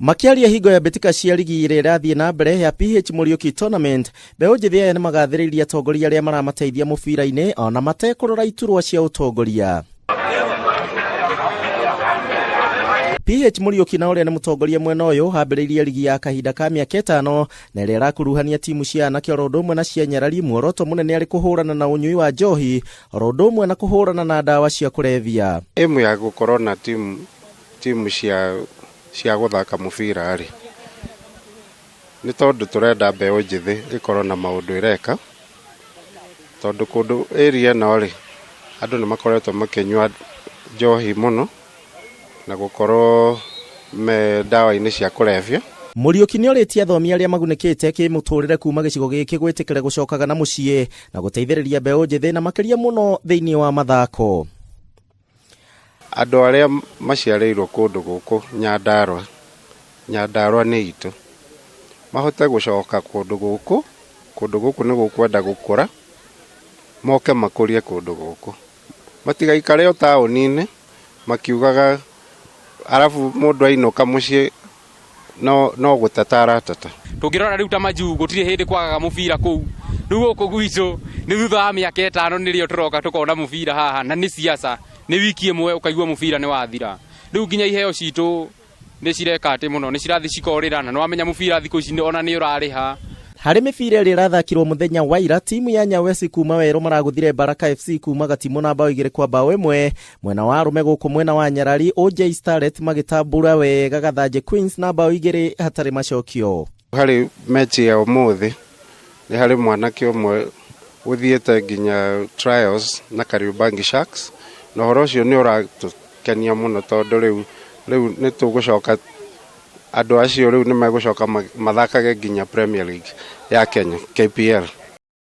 Makiaria hingo ya betika cia rigi ire irathie na mbere ya PH Muriuki tournament, Mbeu njithi aya nimagathiriria atongoria aria maramateithia mubira-ini ona matekurora iturwa cia utongoria. PH Muriuki na uria ni mutongoria mwena uyu hambiriria rigi ya kahinda ka miaka 5 na iria irakuruhania timu cia anake oro umwe na cia nyarari. Muoroto munene ari kuhurana na unyui wa njohi oro umwe na kuhurana na ndawa cia kurevia. Emu ya gukorwo na timu cia guthaka mubira ari ni tondu turenda Mbeu njithi ikorwo na maundu ireka tondu kundu area no ri andu ni makoretwo makinywa njohi muno na gukorwo me ndawa-ini cia kurevia. Muriuki ni oritie athomi aria magunikite kimuturire kuma gicigo giki gwitikire gucokaga na mucie na guteithiriria Mbeu njithi na makiria muno thiini wa mathako. Andu aria maciareirwo kundu guku Nyandarua ni itu mahote gucoka kundu guku ni gukwenda gukura moke makurie kundu guku matigaikare o taoni-ini makiugaga arafu mundu ainuka mucie no gutatara tata. Tungirora riu ta maju gutire hindi kwagaga mubira kuu riu guku gwitu ni thutha wa miaka 5 nirio turoka tukona mubira haha na ni siasa ni wiki imwe ukaigua mubira ni wathira riu nginya iheo citu ni cireka ati muno ni cirathi cikorira na wamenya mubira thiku ici ona ni urariha. Hari mibira iri irathakirwo muthenya wa ira timu ya Nyawesi kuma Weru maraguthire Baraka FC kuma Gatimu na mbao 2-1 mwena wa arume guku mwena wa Nyarari OJ Starlet magitambura wega Gathaje Queens na mbao 2 hatari macokio. Hari mechi ya umuthi ni hari mwanake umwe uthiete nginya trials na Kariobangi Sharks na horo cio ni uratukenia muno tondu riu ni tugucoka andu acio riu ni megucoka mathakage nginya Premier League ya Kenya KPL.